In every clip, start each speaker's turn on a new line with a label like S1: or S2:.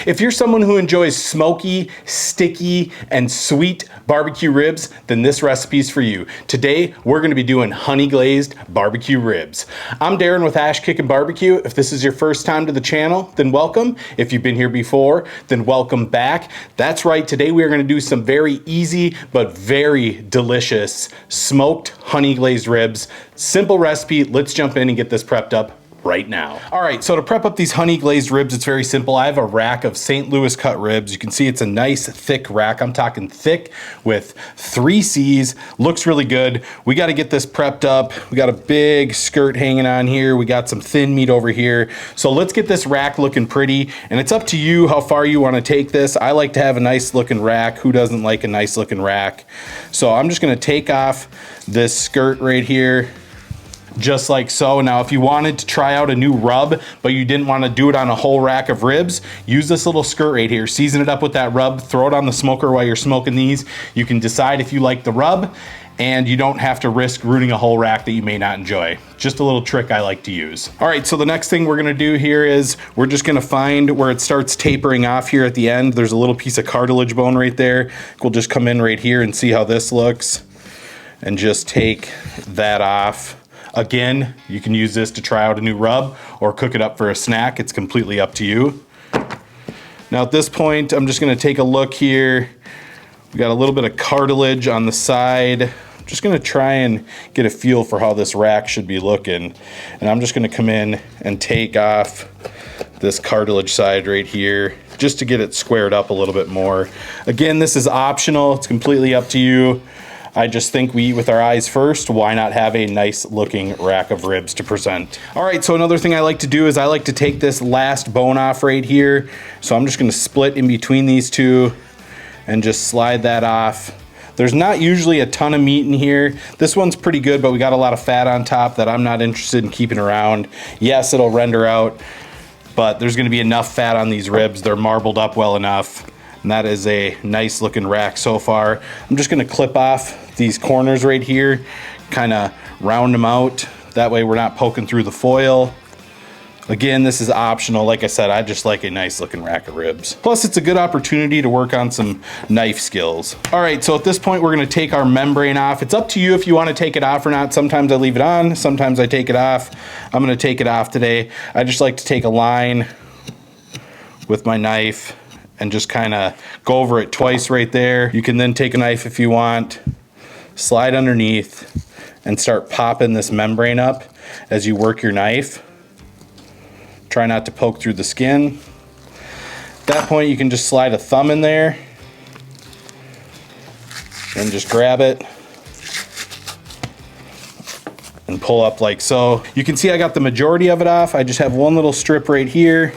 S1: If you're someone who enjoys smoky, sticky, and sweet barbecue ribs, then this recipe's for you. Today, we're gonna be doing honey glazed barbecue ribs. I'm Darren with Kickin BBQ. If this is your first time to the channel, then welcome. If you've been here before, then welcome back. That's right, today we are gonna do some very easy, but very delicious smoked honey glazed ribs. Simple recipe, let's jump in and get this prepped up right now. All right, so to prep up these honey glazed ribs, it's very simple. I have a rack of St. Louis cut ribs. You can see it's a nice thick rack. I'm talking thick with 3 C's. Looks really good. We got to get this prepped up. We got a big skirt hanging on here. We got some thin meat over here. So let's get this rack looking pretty, and it's up to you how far you want to take this. I like to have a nice looking rack. Who doesn't like a nice looking rack? So I'm just going to take off this skirt right here, just like so. Now, if you wanted to try out a new rub, but you didn't want to do it on a whole rack of ribs, use this little skirt right here. Season it up with that rub, throw it on the smoker while you're smoking these. You can decide if you like the rub, and you don't have to risk ruining a whole rack that you may not enjoy. Just a little trick I like to use. All right, so the next thing we're gonna do here is we're just gonna find where it starts tapering off here at the end. There's a little piece of cartilage bone right there. We'll just come in right here and see how this looks, and just take that off. Again, you can use this to try out a new rub or cook it up for a snack. It's completely up to you. Now at this point, I'm just gonna take a look here. We got a little bit of cartilage on the side. I'm just gonna try and get a feel for how this rack should be looking. And I'm just gonna come in and take off this cartilage side right here, just to get it squared up a little bit more. Again, this is optional. It's completely up to you. I just think we eat with our eyes first. Why not have a nice looking rack of ribs to present? All right, so another thing I like to do is I like to take this last bone off right here. So I'm just gonna split in between these two and just slide that off. There's not usually a ton of meat in here. This one's pretty good, but we got a lot of fat on top that I'm not interested in keeping around. Yes, it'll render out, but there's gonna be enough fat on these ribs. They're marbled up well enough. And that is a nice looking rack so far. I'm just gonna clip off these corners right here, kind of round them out. That way we're not poking through the foil. Again, this is optional. Like I said, I just like a nice looking rack of ribs. Plus, it's a good opportunity to work on some knife skills. All right, so at this point, we're gonna take our membrane off. It's up to you if you wanna take it off or not. Sometimes I leave it on, sometimes I take it off. I'm gonna take it off today. I just like to take a line with my knife and just kind of go over it twice right there. You can then take a knife if you want, slide underneath, and start popping this membrane up as you work your knife. Try not to poke through the skin. At that point, you can just slide a thumb in there and just grab it and pull up like so. You can see I got the majority of it off. I just have one little strip right here.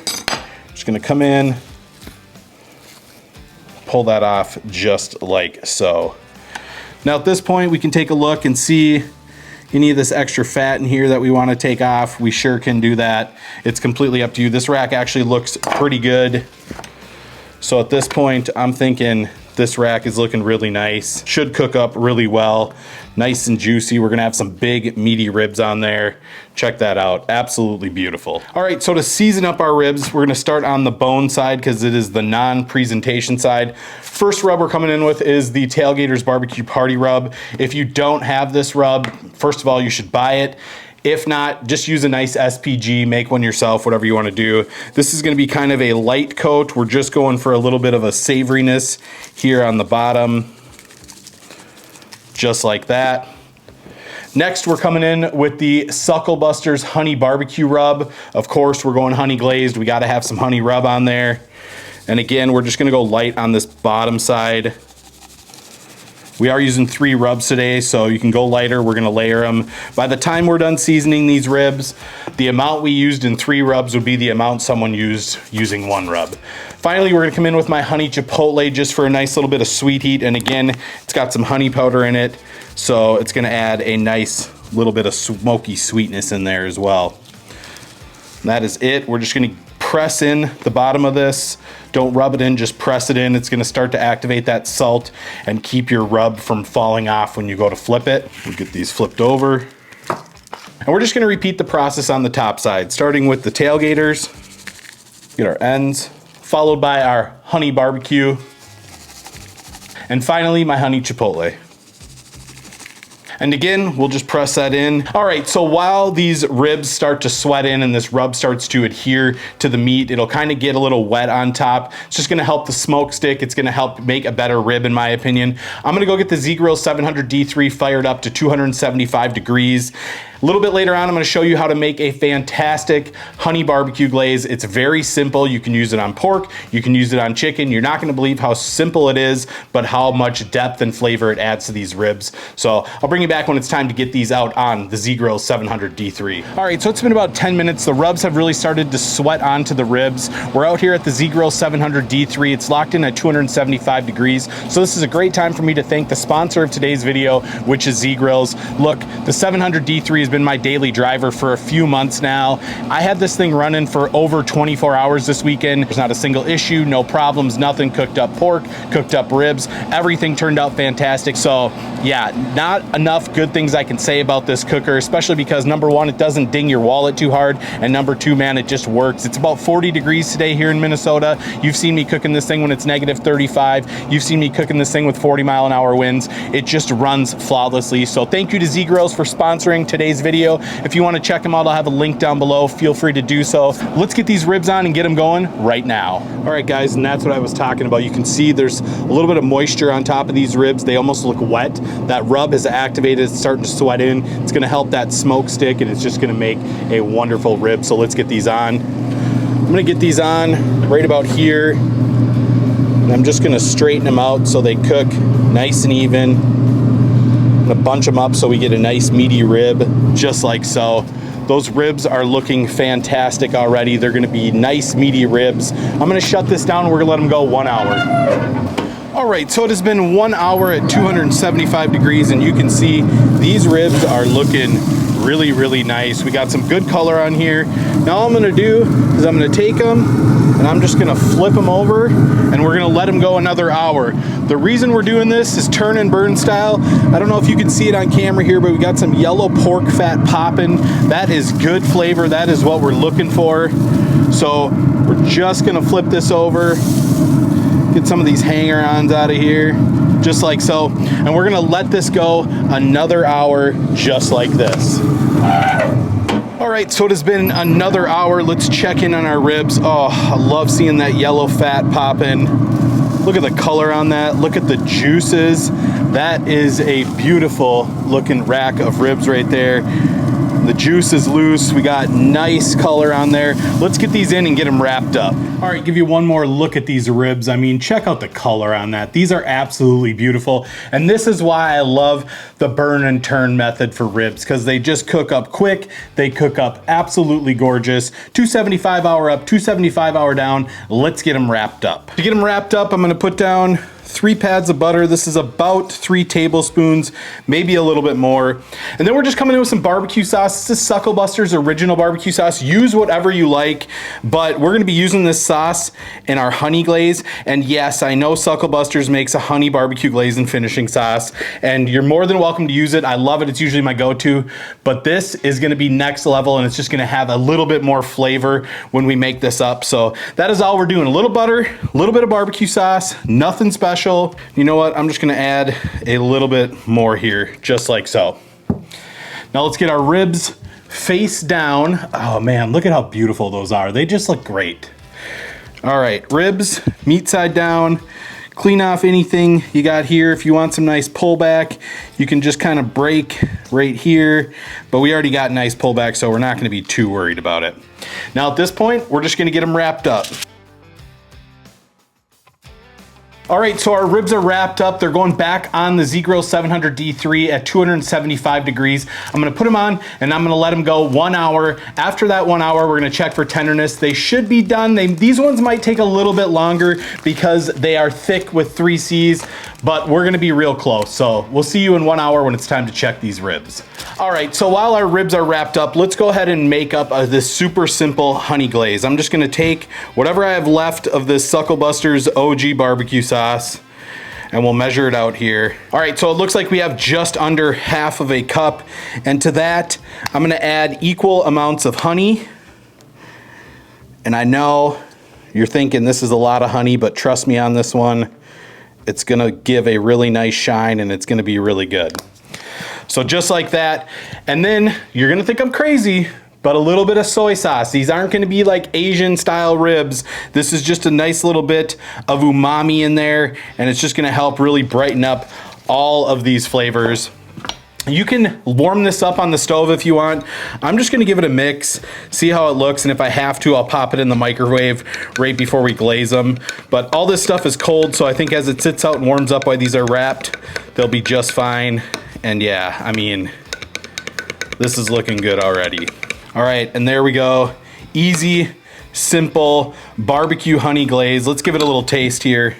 S1: Just gonna come in, pull that off just like so. Now at this point, we can take a look and see any of this extra fat in here that we want to take off. We sure can do that. It's completely up to you. This rack actually looks pretty good. So at this point, I'm thinking this rack is looking really nice. Should cook up really well. Nice and juicy. We're gonna have some big meaty ribs on there. Check that out, absolutely beautiful. All right, so to season up our ribs, we're gonna start on the bone side because it is the non-presentation side. First rub we're coming in with is the Tailgater's Barbecue Party Rub. If you don't have this rub, first of all, you should buy it. If not, just use a nice SPG, make one yourself, whatever you want to do. This is going to be kind of a light coat. We're just going for a little bit of a savoriness here on the bottom, just like that. Next, we're coming in with the Suckle Busters Honey Barbecue Rub. Of course, we're going honey glazed. We got to have some honey rub on there. And again, we're just going to go light on this bottom side. We are using 3 rubs today, so you can go lighter. We're gonna layer them. By the time we're done seasoning these ribs, the amount we used in 3 rubs would be the amount someone used using 1 rub. Finally, we're gonna come in with my honey chipotle just for a nice little bit of sweet heat. And again, it's got some honey powder in it, so it's gonna add a nice little bit of smoky sweetness in there as well. And that is it. We're just gonna press in the bottom of this. Don't rub it in, just press it in. It's gonna start to activate that salt and keep your rub from falling off when you go to flip it. We'll get these flipped over. And we're just gonna repeat the process on the top side, starting with the tailgaters. Get our ends followed by our honey barbecue, and finally my honey chipotle. And again, we'll just press that in. All right, so while these ribs start to sweat in and this rub starts to adhere to the meat, it'll kind of get a little wet on top. It's just gonna help the smoke stick. It's gonna help make a better rib, in my opinion. I'm gonna go get the Z-Grill 700D3 fired up to 275 degrees. A little bit later on, I'm gonna show you how to make a fantastic honey barbecue glaze. It's very simple. You can use it on pork, you can use it on chicken. You're not gonna believe how simple it is, but how much depth and flavor it adds to these ribs. So I'll bring you back when it's time to get these out on the Z-Grill 700D3. All right, so it's been about 10 minutes. The rubs have really started to sweat onto the ribs. We're out here at the Z-Grill 700D3. It's locked in at 275 degrees. So this is a great time for me to thank the sponsor of today's video, which is Z-Grills. Look, the 700D3 has been my daily driver for a few months now. I had this thing running for over 24 hours this weekend. There's not a single issue, no problems, nothing. Cooked up pork, cooked up ribs, everything turned out fantastic. So yeah, not enough good things I can say about this cooker, especially because number one, it doesn't ding your wallet too hard, and number two, man, it just works. It's about 40 degrees today here in Minnesota. You've seen me cooking this thing when it's negative 35. You've seen me cooking this thing with 40-mile-an-hour winds. It just runs flawlessly. So thank you to Z-Grills for sponsoring today's video. If you want to check them out, I'll have a link down below. Feel free to do so. Let's get these ribs on and get them going right now. All right, guys, and that's what I was talking about. You can see there's a little bit of moisture on top of these ribs. They almost look wet. That rub is activated. It's starting to sweat in. It's going to help that smoke stick, and it's just going to make a wonderful rib. So let's get these on. I'm going to get these on right about here, and I'm just going to straighten them out so they cook nice and even. I'm gonna bunch them up so we get a nice meaty rib, just like so. Those ribs are looking fantastic already. They're gonna be nice meaty ribs. I'm gonna shut this down and we're gonna let them go 1 hour. All right, so it has been 1 hour at 275 degrees, and you can see these ribs are looking really, really nice. We got some good color on here. Now all I'm gonna do is I'm gonna take them and I'm just gonna flip them over, and we're gonna let them go another hour. The reason we're doing this is turn and burn style. I don't know if you can see it on camera here, but we got some yellow pork fat popping. That is good flavor. That is what we're looking for. So we're just gonna flip this over, get some of these hanger-ons out of here, just like so. And we're gonna let this go another hour, just like this. All right, so it has been another hour. Let's check in on our ribs. Oh, I love seeing that yellow fat popping. Look at the color on that. Look at the juices. That is a beautiful looking rack of ribs right there. The juice is loose. We got nice color on there. Let's get these in and get them wrapped up. All right, give you one more look at these ribs. I mean, check out the color on that. These are absolutely beautiful. And this is why I love the burn and turn method for ribs, because they just cook up quick. They cook up absolutely gorgeous. 275 hour up, 275 hour down. Let's get them wrapped up. To get them wrapped up, I'm gonna put down 3 pads of butter. This is about 3 tablespoons, maybe a little bit more. And then we're just coming in with some barbecue sauce. This is Sucklebuster's original barbecue sauce. Use whatever you like, but we're gonna be using this sauce in our honey glaze. And yes, I know Sucklebuster's makes a honey barbecue glaze and finishing sauce, and you're more than welcome to use it. I love it. It's usually my go-to, but this is gonna be next level, and it's just gonna have a little bit more flavor when we make this up. So that is all we're doing. A little butter, a little bit of barbecue sauce, nothing special. You know what? I'm just gonna add a little bit more here, just like so. Now let's get our ribs face down. Oh man, look at how beautiful those are. They just look great. All right, ribs, meat side down. Clean off anything you got here. If you want some nice pullback, you can just kind of break right here, but we already got nice pullback, so we're not gonna be too worried about it. Now at this point, we're just gonna get them wrapped up. All right, so our ribs are wrapped up. They're going back on the Z-Grill 700D3 at 275 degrees. I'm gonna put them on and I'm gonna let them go 1 hour. After that 1 hour, we're gonna check for tenderness. They should be done. These ones might take a little bit longer because they are thick with 3 C's, but we're gonna be real close. So we'll see you in 1 hour when it's time to check these ribs. All right, so while our ribs are wrapped up, let's go ahead and make up this super simple honey glaze. I'm just gonna take whatever I have left of this Sucklebuster's OG barbecue sauce, and we'll measure it out here. All right, so it looks like we have just under half of a cup, and to that, I'm gonna add equal amounts of honey. And I know You're thinking this is a lot of honey, but trust me on this one, it's gonna give a really nice shine and it's gonna be really good. So just like that, and then you're gonna think I'm crazy, but a little bit of soy sauce. These aren't gonna be like Asian style ribs. This is just a nice little bit of umami in there, and it's just gonna help really brighten up all of these flavors. You can warm this up on the stove if you want. I'm just gonna give it a mix, see how it looks, and if I have to, I'll pop it in the microwave right before we glaze them. But all this stuff is cold, so I think as it sits out and warms up while these are wrapped, they'll be just fine. And yeah, I mean, this is looking good already. All right, and there we go. Easy, simple barbecue honey glaze. Let's give it a little taste here.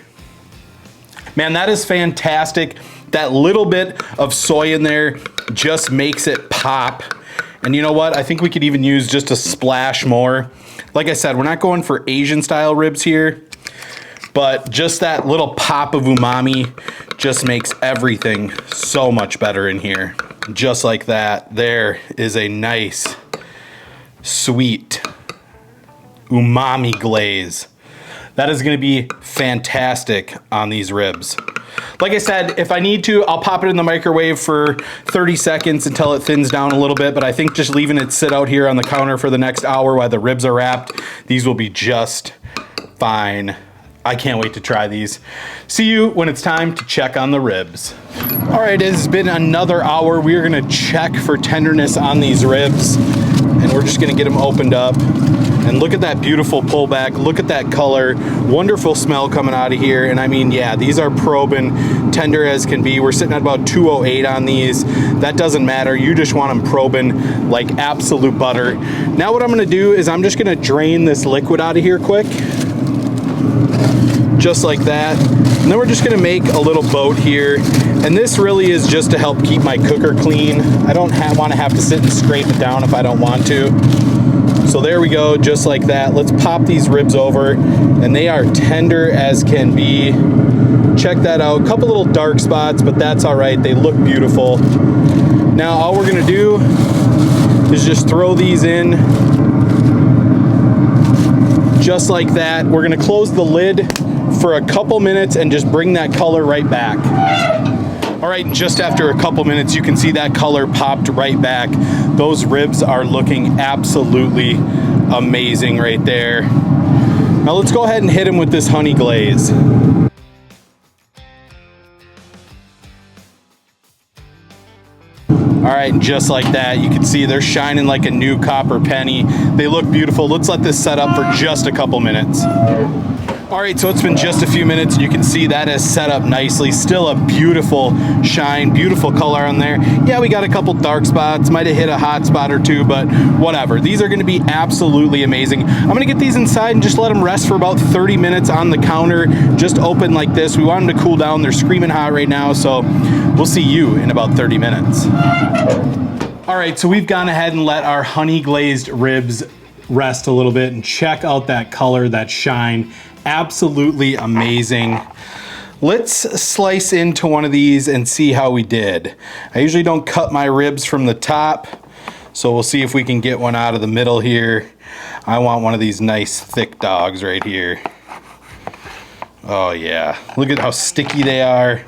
S1: Man, that is fantastic. That little bit of soy in there just makes it pop. And you know what? I think we could even use just a splash more. Like I said, we're not going for Asian style ribs here, but just that little pop of umami just makes everything so much better in here. Just like that, there is a nice, sweet umami glaze. That is gonna be fantastic on these ribs. Like I said, if I need to, I'll pop it in the microwave for 30 seconds until it thins down a little bit, but I think just leaving it sit out here on the counter for the next hour while the ribs are wrapped, these will be just fine. I can't wait to try these. See you when it's time to check on the ribs. All right, it has been another hour. We are gonna check for tenderness on these ribs, and we're just gonna get them opened up. And look at that beautiful pullback. Look at that color. Wonderful smell coming out of here. And I mean, yeah, these are probing, tender as can be. We're sitting at about 208 on these. That doesn't matter. You just want them probing like absolute butter. Now what I'm gonna do is I'm just gonna drain this liquid out of here quick. Just like that. And then we're just gonna make a little boat here. And this really is just to help keep my cooker clean. I don't wanna have to sit and scrape it down if I don't want to. So there we go, just like that. Let's pop these ribs over, and they are tender as can be. Check that out. A couple little dark spots, but that's all right. They look beautiful. Now all we're gonna do is just throw these in just like that. We're gonna close the lid for a couple minutes and just bring that color right back. All right, just after a couple minutes, you can see that color popped right back. Those ribs are looking absolutely amazing right there. Now let's go ahead and hit them with this honey glaze. All right, and just like that, you can see they're shining like a new copper penny. They look beautiful. Let's let this set up for just a couple minutes. All right, so it's been just a few minutes. You can see that is set up nicely. Still a beautiful shine, beautiful color on there. Yeah, we got a couple dark spots. Might have hit a hot spot or two, but whatever. These are gonna be absolutely amazing. I'm gonna get these inside and just let them rest for about 30 minutes on the counter, just open like this. We want them to cool down. They're screaming hot right now, so we'll see you in about 30 minutes. All right, so we've gone ahead and let our honey glazed ribs rest a little bit, and check out that color, that shine. Absolutely amazing. Let's slice into one of these and see how we did. I usually don't cut my ribs from the top, so we'll see if we can get one out of the middle here. I want one of these nice thick dogs right here. Oh yeah, look at how sticky they are.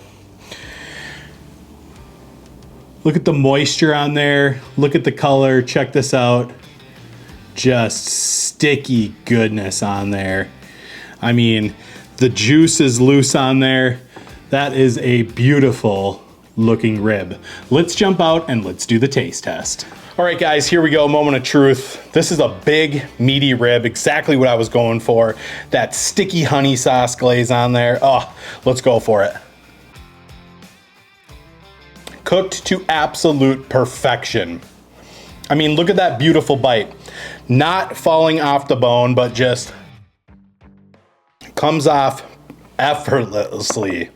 S1: Look at the moisture on there. Look at the color, check this out. Just sticky goodness on there. I mean, the juice is loose on there. That is a beautiful looking rib. Let's jump out and let's do the taste test. All right guys, here we go, moment of truth. This is a big, meaty rib, exactly what I was going for. That sticky honey sauce glaze on there. Oh, let's go for it. Cooked to absolute perfection. I mean, look at that beautiful bite. Not falling off the bone, but just comes off effortlessly.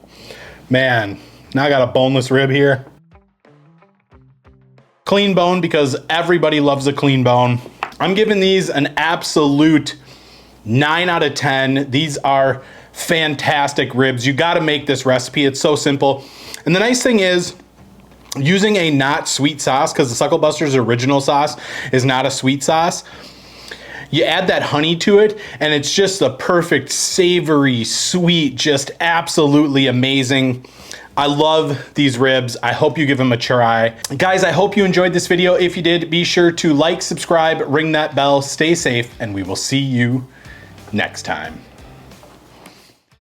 S1: Man, now I got a boneless rib here. Clean bone, because everybody loves a clean bone. I'm giving these an absolute 9 out of 10. These are fantastic ribs. You gotta make this recipe, it's so simple. And the nice thing is, using a not sweet sauce, because the Suckle Buster's original sauce is not a sweet sauce, You add that honey to it, and it's just the perfect savory, sweet, just absolutely amazing. I love these ribs. I hope you give them a try. Guys, I hope you enjoyed this video. If you did, be sure to like, subscribe, ring that bell, stay safe, and we will see you next time.